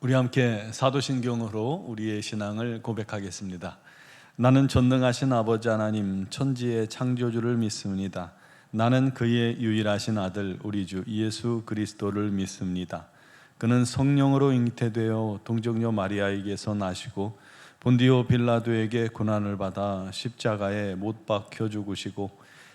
우리 함께 사도신경으로 우리의 신앙을 고백하겠습니다. 나는 전능하신 아버지 하나님 천지의 창조주를 믿습니다. 나는 그의 유일하신 아들 우리 주 예수 그리스도를 믿습니다. 그는 성령으로 잉태되어 동정녀 마리아에게서 나시고 본디오 빌라도에게 고난을 받아 십자가에 못 박혀 죽으시고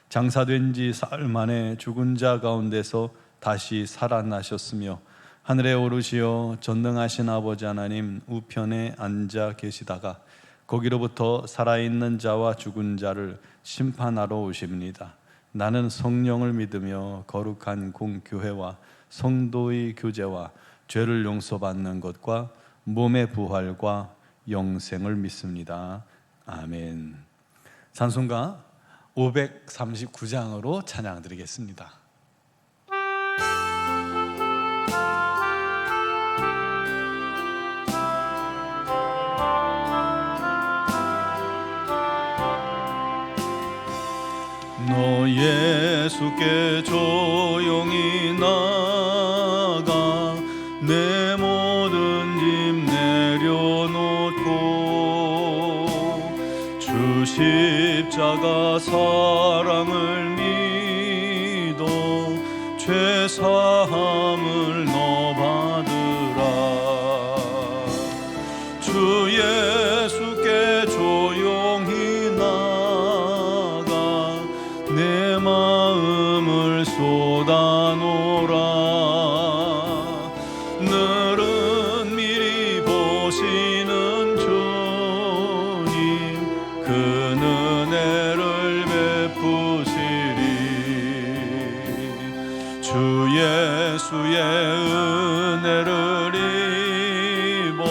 장사된 지 사흘 만에 죽은 자 가운데서 다시 살아나셨으며 하늘에 오르시어 전능하신 아버지 하나님 우편에 앉아 계시다가 거기로부터 살아있는 자와 죽은 자를 심판하러 오십니다. 나는 성령을 믿으며 거룩한 공교회와 성도의 교제와 죄를 용서받는 것과 몸의 부활과 영생을 믿습니다. 아멘. 찬송가 539장으로 찬양 드리겠습니다. 너 예수께 조용히 나가 내 모든 짐 내려놓고 주 십자가 사랑을 믿어 죄 사함을 너 받으라. 주 예수께 조용히 나가 내 마음을 쏟아놓으라. 늘은 미리 보시는 주님 그 은혜를 베푸시리. 주 예수의 은혜를 입어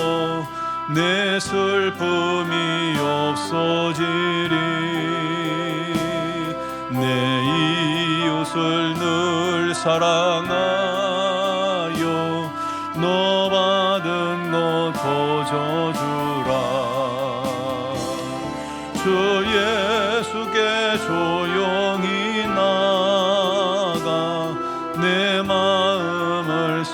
내 슬픔이 없어지리. 내 이웃을 늘 사랑하여 너 받은 것 거저주라. 주 예수께 조용히 나가 내 마음을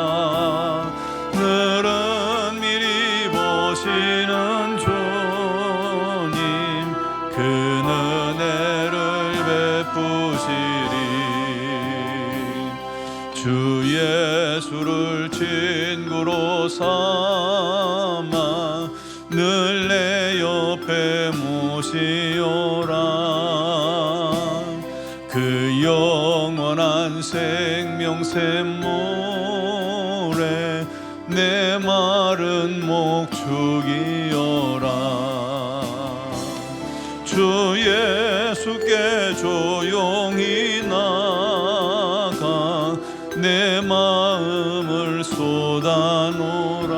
쏟아놓으라. 늘은 미리 보시는 주님 그 은혜를 베푸시리. 주 예수를 친구로 삼아 늘 내 옆에 모시오라. 그 영원한 생명 샘물에 내 마른 목 죽이어라. 주 예수께 조용히 나가 내 마음을 쏟아놓으라.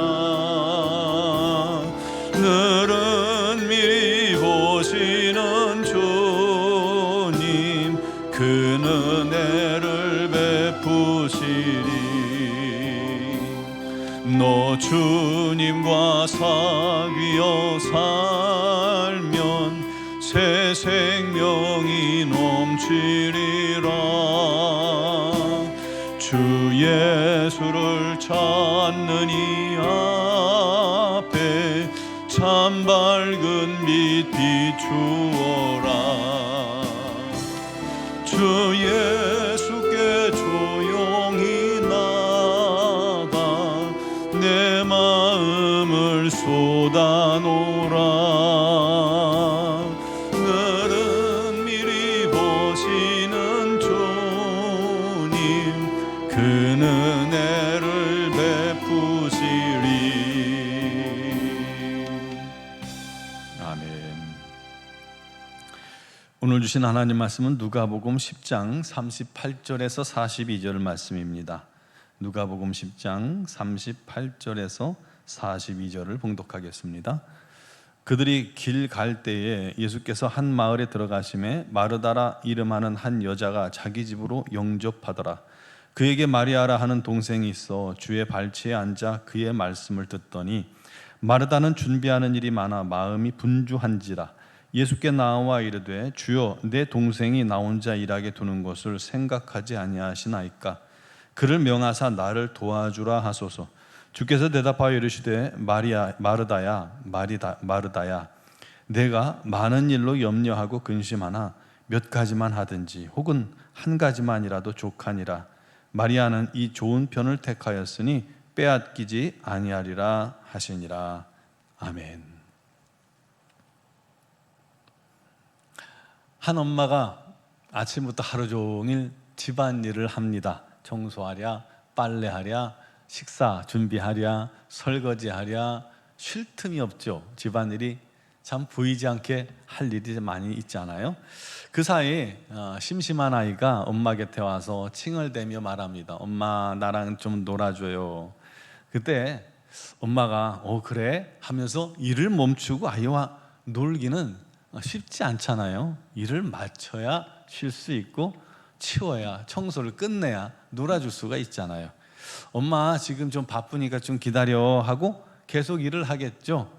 늘은 미리 보시는 주님 그 은혜를 베푸시리. 너 주님과 사귀어 살면 새 생명이 넘치리라. 주 예수를 찾는 이 앞에 참 밝은 빛 비추어라. 주 예수께 조용히 나가 내 마음을 쏟아놓으라. 늘은 미리 보시는 주님 그 은혜를 베푸시리. 아멘. 오늘 주신 하나님 말씀은 누가복음 10장 38절에서 42절 말씀입니다. 누가복음 10장 38절에서 42절을 봉독하겠습니다. 그들이 길 갈 때에 예수께서 한 마을에 들어가심에 마르다라 이름하는 한 여자가 자기 집으로 영접하더라. 그에게 마리아라 하는 동생이 있어 주의 발치에 앉아 그의 말씀을 듣더니 마르다는 준비하는 일이 많아 마음이 분주한지라. 예수께 나와 이르되 주여 내 동생이 나 혼자 일하게 두는 것을 생각하지 아니하시나이까. 그를 명하사 나를 도와주라 하소서. 주께서 대답하여 이르시되 마르다야 내가 많은 일로 염려하고 근심하나 몇 가지만 하든지 혹은 한 가지만이라도 족하니라. 마리아는 이 좋은 편을 택하였으니 빼앗기지 아니하리라 하시니라. 아멘. 한 엄마가 아침부터 하루 종일 집안일을 합니다. 청소하랴, 빨래하랴, 식사 준비하랴, 설거지하랴, 쉴 틈이 없죠. 집안일이 참 보이지 않게 할 일이 많이 있잖아요. 그 사이에 심심한 아이가 엄마 곁에 와서 칭얼대며 말합니다. 엄마, 나랑 좀 놀아줘요. 그때 엄마가 그래? 하면서 일을 멈추고 아이와 놀기는 쉽지 않잖아요. 일을 마쳐야 쉴 수 있고 치워야, 청소를 끝내야 놀아줄 수가 있잖아요. 엄마 지금 좀 바쁘니까 좀 기다려 하고 계속 일을 하겠죠.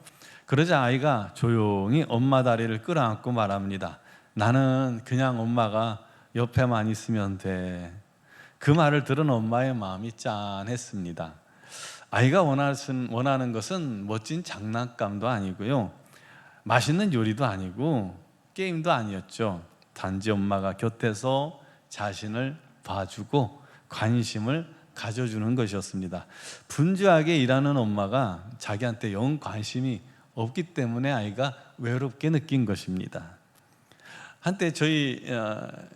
그러자 아이가 조용히 엄마 다리를 끌어안고 말합니다. 나는 그냥 엄마가 옆에만 있으면 돼. 그 말을 들은 엄마의 마음이 짠했습니다. 아이가 원하는 것은 멋진 장난감도 아니고요, 맛있는 요리도 아니고 게임도 아니었죠. 단지 엄마가 곁에서 자신을 봐주고 관심을 가져주는 것이었습니다. 분주하게 일하는 엄마가 자기한테 영 관심이 없기 때문에 아이가 외롭게 느낀 것입니다. 한때 저희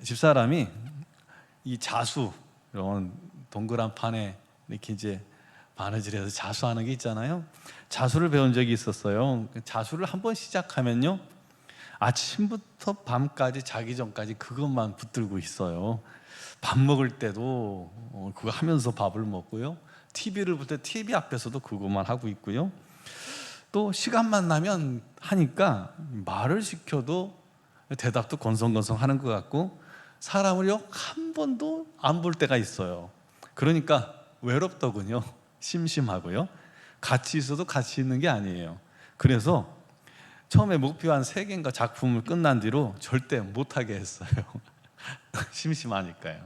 집사람이 이 자수, 이런 동그란 판에 이렇게 이제 바느질해서 자수하는 게 있잖아요. 자수를 배운 적이 있었어요. 자수를 한번 시작하면요, 아침부터 밤까지, 자기 전까지 그것만 붙들고 있어요. 밥 먹을 때도 그거 하면서 밥을 먹고요, TV를 볼 때 TV 앞에서도 그것만 하고 있고요, 또 시간만 나면 하니까 말을 시켜도 대답도 건성건성 하는 것 같고 사람을요 한 번도 안 볼 때가 있어요. 그러니까 외롭더군요. 심심하고요. 같이 있어도 같이 있는 게 아니에요. 그래서 처음에 목표한 3개인가 작품을 끝난 뒤로 절대 못하게 했어요. 심심하니까요.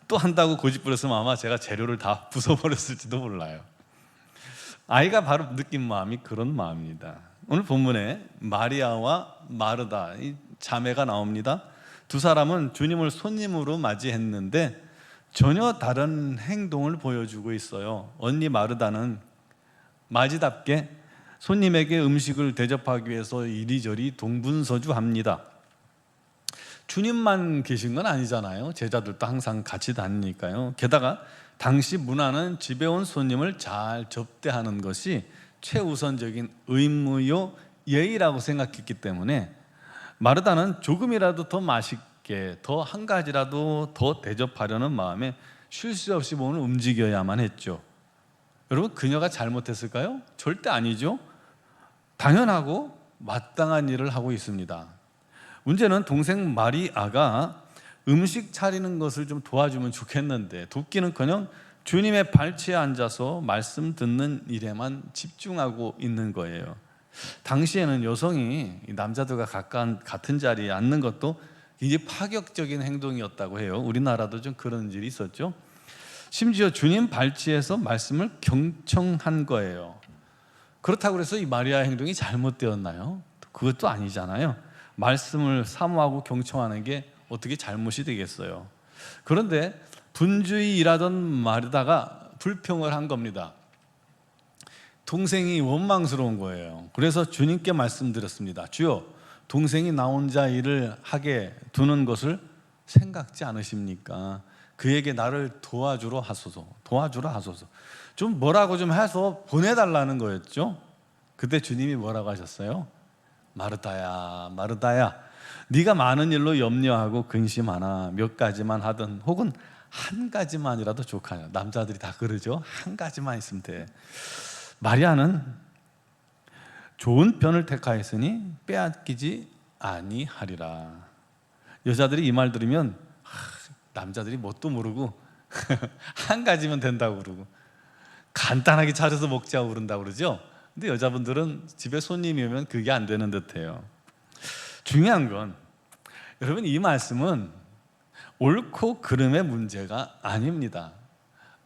또 한다고 고집부렸으면 아마 제가 재료를 다 부숴버렸을지도 몰라요. 아이가 바로 느낀 마음이 그런 마음입니다. 오늘 본문에 마리아와 마르다, 이 자매가 나옵니다. 두 사람은 주님을 손님으로 맞이했는데 전혀 다른 행동을 보여주고 있어요. 언니 마르다는 마지답게 손님에게 음식을 대접하기 위해서 이리저리 동분서주합니다. 주님만 계신 건 아니잖아요. 제자들도 항상 같이 다니니까요. 게다가 당시 문화는 집에 온 손님을 잘 접대하는 것이 최우선적인 의무요 예의라고 생각했기 때문에 마르다는 조금이라도 더 맛있게, 더 한 가지라도 더 대접하려는 마음에 쉴 새 없이 몸을 움직여야만 했죠. 여러분, 그녀가 잘못했을까요? 절대 아니죠. 당연하고 마땅한 일을 하고 있습니다. 문제는 동생 마리아가 음식 차리는 것을 좀 도와주면 좋겠는데 돕기는커녕 주님의 발치에 앉아서 말씀 듣는 일에만 집중하고 있는 거예요. 당시에는 여성이 남자들과 같은 자리에 앉는 것도 굉장히 파격적인 행동이었다고 해요. 우리나라도 좀 그런 일이 있었죠. 심지어 주님 발치에서 말씀을 경청한 거예요. 그렇다고 해서 이 마리아의 행동이 잘못되었나요? 그것도 아니잖아요. 말씀을 사모하고 경청하는 게 어떻게 잘못이 되겠어요? 그런데 분주히 일하던 마르다가 불평을 한 겁니다. 동생이 원망스러운 거예요. 그래서 주님께 말씀드렸습니다. 주여, 동생이 나 혼자 일을 하게 두는 것을 생각지 않으십니까? 그에게 나를 도와주라 하소서. 좀 뭐라고 좀 해서 보내달라는 거였죠. 그때 주님이 뭐라고 하셨어요? 마르다야, 마르다야, 네가 많은 일로 염려하고 근심하나 몇 가지만 하든 혹은 한 가지만이라도 족하냐. 남자들이 다 그러죠. 한 가지만 있으면 돼. 마리아는 좋은 편을 택하였으니 빼앗기지 아니하리라. 여자들이 이 말 들으면 남자들이 뭣도 모르고 한 가지면 된다고 그러고 간단하게 차려서 먹자고 그런다고 그러죠. 근데 여자분들은 집에 손님이 오면 그게 안 되는 듯해요. 중요한 건 여러분, 이 말씀은 옳고 그름의 문제가 아닙니다.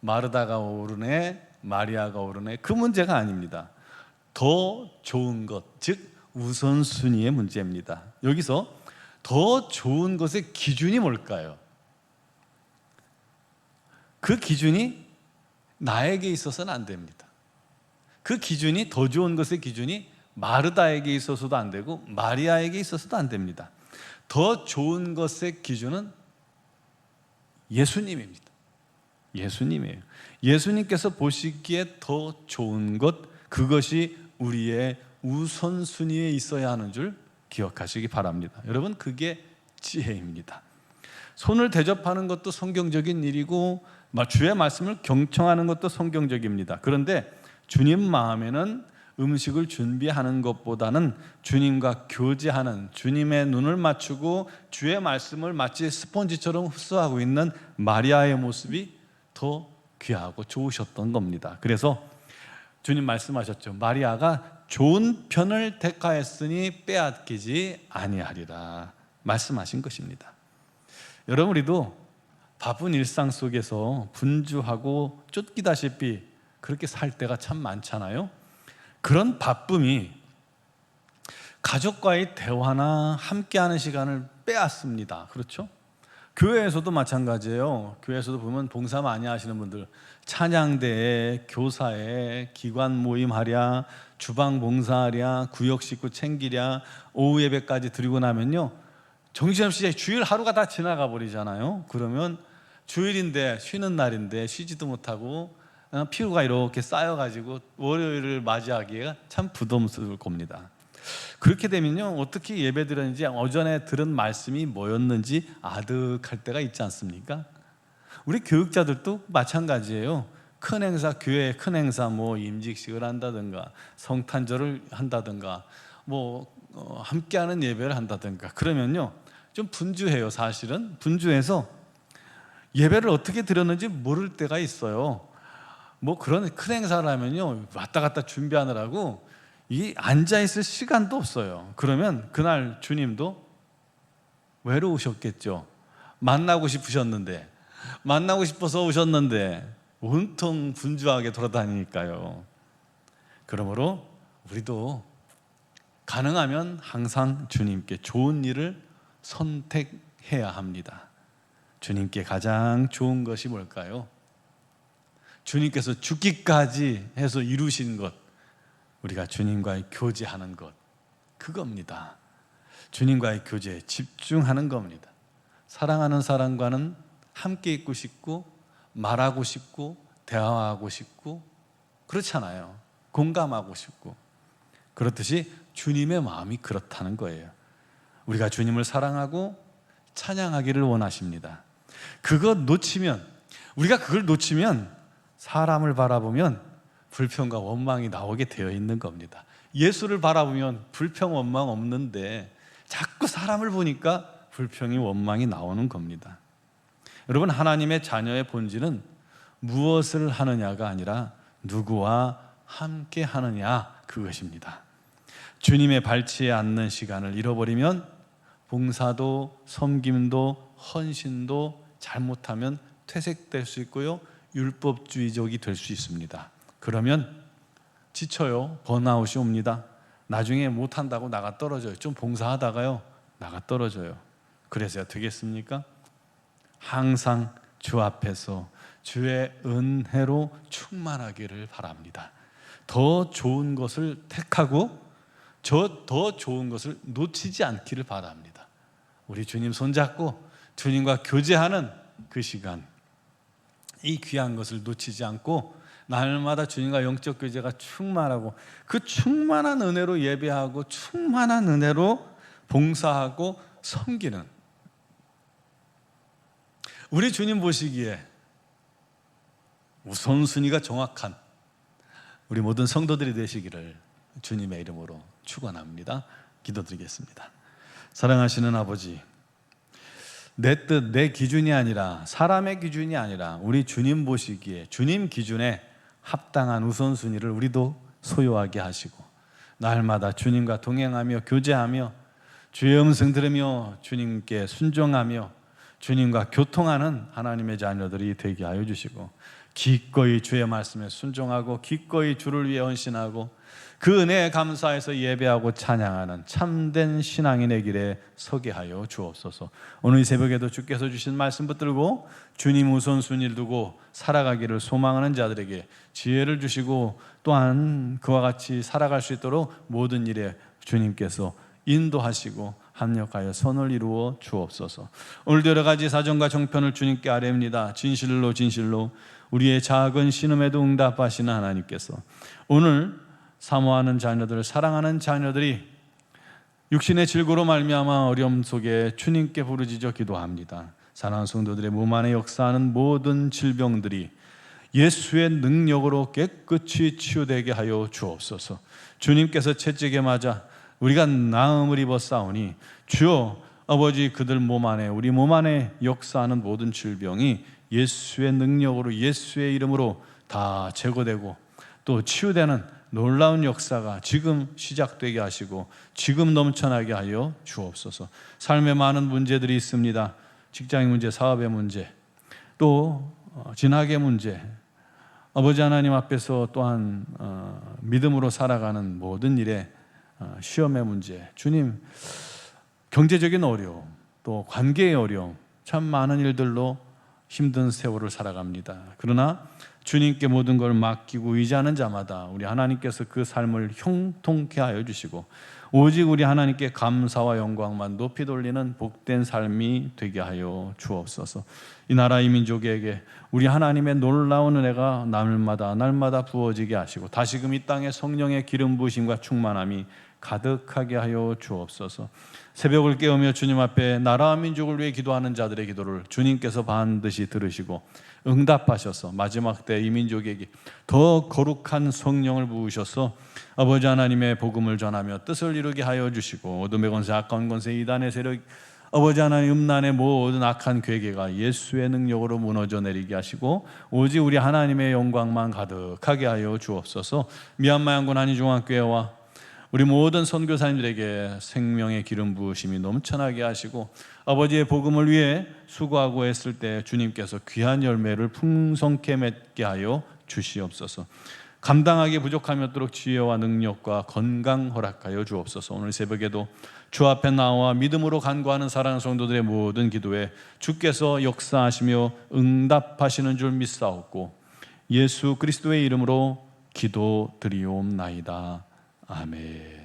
마르다가 오르네, 마리아가 오르네, 그 문제가 아닙니다. 더 좋은 것, 즉 우선순위의 문제입니다. 여기서 더 좋은 것의 기준이 뭘까요? 그 기준이 나에게 있어서는 안 됩니다. 그 기준이, 더 좋은 것의 기준이 마르다에게 있어서도 안 되고 마리아에게 있어서도 안 됩니다. 더 좋은 것의 기준은 예수님입니다. 예수님이에요. 예수님께서 보시기에 더 좋은 것, 그것이 우리의 우선순위에 있어야 하는 줄 기억하시기 바랍니다. 여러분, 그게 지혜입니다. 손을 대접하는 것도 성경적인 일이고 주의 말씀을 경청하는 것도 성경적입니다. 그런데 주님 마음에는 음식을 준비하는 것보다는 주님과 교제하는, 주님의 눈을 맞추고 주의 말씀을 마치 스펀지처럼 흡수하고 있는 마리아의 모습이 더 귀하고 좋으셨던 겁니다. 그래서 주님 말씀하셨죠. 마리아가 좋은 편을 택하였으니 빼앗기지 아니하리라 말씀하신 것입니다. 여러분, 우리도 바쁜 일상 속에서 분주하고 쫓기다시피 그렇게 살 때가 참 많잖아요. 그런 바쁨이 가족과의 대화나 함께하는 시간을 빼앗습니다. 그렇죠? 교회에서도 마찬가지예요. 교회에서도 보면 봉사 많이 하시는 분들, 찬양대에, 교사에, 기관 모임 하랴, 주방 봉사하랴, 구역 식구 챙기랴, 오후 예배까지 드리고 나면요, 정신없이 주일 하루가 다 지나가 버리잖아요. 그러면 주일인데, 쉬는 날인데 쉬지도 못하고 피로가 이렇게 쌓여가지고 월요일을 맞이하기가 참 부담스러울 겁니다. 그렇게 되면요, 어떻게 예배 드렸는지, 오전에 들은 말씀이 뭐였는지 아득할 때가 있지 않습니까? 우리 교육자들도 마찬가지예요. 큰 행사, 교회 큰 행사, 임직식을 한다든가 성탄절을 한다든가 함께하는 예배를 한다든가 그러면요, 좀 분주해요. 사실은 분주해서 예배를 어떻게 드렸는지 모를 때가 있어요. 그런 큰 행사를 하면요, 왔다 갔다 준비하느라고 이 앉아있을 시간도 없어요. 그러면 그날 주님도 외로우셨겠죠. 만나고 싶으셨는데, 만나고 싶어서 오셨는데 온통 분주하게 돌아다니니까요. 그러므로 우리도 가능하면 항상 주님께 좋은 일을 선택해야 합니다. 주님께 가장 좋은 것이 뭘까요? 주님께서 죽기까지 해서 이루신 것, 우리가 주님과의 교제하는 것, 그겁니다. 주님과의 교제에 집중하는 겁니다. 사랑하는 사람과는 함께 있고 싶고, 말하고 싶고, 대화하고 싶고, 그렇잖아요. 공감하고 싶고. 그렇듯이 주님의 마음이 그렇다는 거예요. 우리가 주님을 사랑하고 찬양하기를 원하십니다. 우리가 그걸 놓치면 사람을 바라보면 불평과 원망이 나오게 되어 있는 겁니다. 예수를 바라보면 불평, 원망 없는데 자꾸 사람을 보니까 불평이, 원망이 나오는 겁니다. 여러분, 하나님의 자녀의 본질은 무엇을 하느냐가 아니라 누구와 함께 하느냐, 그것입니다. 주님의 발치에 앉는 시간을 잃어버리면 봉사도, 섬김도, 헌신도 잘못하면 퇴색될 수 있고요, 율법주의적이 될 수 있습니다. 그러면 지쳐요. 번아웃이 옵니다. 나중에 못한다고 나가 떨어져요. 좀 봉사하다가요, 나가 떨어져요. 그래서야 되겠습니까? 항상 주 앞에서 주의 은혜로 충만하기를 바랍니다. 더 좋은 것을 택하고 더 좋은 것을 놓치지 않기를 바랍니다. 우리 주님 손잡고 주님과 교제하는 그 시간, 이 귀한 것을 놓치지 않고 날마다 주님과 영적 교제가 충만하고 그 충만한 은혜로 예배하고 충만한 은혜로 봉사하고 섬기는 우리 주님 보시기에 우선순위가 정확한 우리 모든 성도들이 되시기를 주님의 이름으로 축원합니다. 기도드리겠습니다. 사랑하시는 아버지, 내 뜻, 내 기준이 아니라, 사람의 기준이 아니라 우리 주님 보시기에 주님 기준에 합당한 우선순위를 우리도 소유하게 하시고, 날마다 주님과 동행하며 교제하며 주의 음성 들으며 주님께 순종하며 주님과 교통하는 하나님의 자녀들이 되게 하여 주시고, 기꺼이 주의 말씀에 순종하고 기꺼이 주를 위해 헌신하고 그 은혜에 감사해서 예배하고 찬양하는 참된 신앙인의 길에 서게 하여 주옵소서. 오늘 이 새벽에도 주께서 주신 말씀 붙들고 주님 우선순위를 두고 살아가기를 소망하는 자들에게 지혜를 주시고 또한 그와 같이 살아갈 수 있도록 모든 일에 주님께서 인도하시고 합력하여 선을 이루어 주옵소서. 오늘도 여러 가지 사정과 정편을 주님께 아뢰옵니다. 진실로 진실로 우리의 작은 신음에도 응답하시는 하나님께서 오늘 사모하는 자녀들, 사랑하는 자녀들이 육신의 질고로 말미암아 어려움 속에 주님께 부르짖어 기도합니다. 사랑하는 성도들의 몸 안에 역사하는 모든 질병들이 예수의 능력으로 깨끗이 치유되게 하여 주옵소서. 주님께서 채찍에 맞아 우리가 나음을 입어 싸우니 주여 아버지 그들 몸 안에 우리 몸 안에 역사하는 모든 질병이 예수의 능력으로 예수의 이름으로 다 제거되고 또 치유되는 놀라운 역사가 지금 시작되게 하시고 지금 넘쳐나게 하여 주옵소서. 삶에 많은 문제들이 있습니다. 직장의 문제, 사업의 문제, 또 진학의 문제, 아버지 하나님 앞에서 또한 믿음으로 살아가는 모든 일에 시험의 문제, 주님 경제적인 어려움, 또 관계의 어려움, 참 많은 일들로 힘든 세월을 살아갑니다. 그러나 주님께 모든 걸 맡기고 의지하는 자마다 우리 하나님께서 그 삶을 형통케 하여 주시고 오직 우리 하나님께 감사와 영광만 높이 돌리는 복된 삶이 되게 하여 주옵소서. 이 나라 이 민족에게 우리 하나님의 놀라운 은혜가 날마다 부어지게 하시고 다시금 이 땅에 성령의 기름 부으심과 충만함이 가득하게 하여 주옵소서. 새벽을 깨우며 주님 앞에 나라와 민족을 위해 기도하는 자들의 기도를 주님께서 반드시 들으시고 응답하셔서 마지막 때 이 민족에게 더 거룩한 성령을 부으셔서 아버지 하나님의 복음을 전하며 뜻을 이루게 하여 주시고 어둠의 권세, 악한 권세, 이단의 세력, 아버지 하나님 음란의 모든 악한 괴계가 예수의 능력으로 무너져 내리게 하시고 오직 우리 하나님의 영광만 가득하게 하여 주옵소서. 미얀마 양군 한인중앙교회와 우리 모든 선교사님들에게 생명의 기름 부으심이 넘쳐나게 하시고 아버지의 복음을 위해 수고하고 했을 때 주님께서 귀한 열매를 풍성케 맺게 하여 주시옵소서. 감당하기 부족함이 없도록 지혜와 능력과 건강 허락하여 주옵소서. 오늘 새벽에도 주 앞에 나와 믿음으로 간구하는 사랑하는 성도들의 모든 기도에 주께서 역사하시며 응답하시는 줄 믿사옵고 예수 그리스도의 이름으로 기도드리옵나이다. 아멘.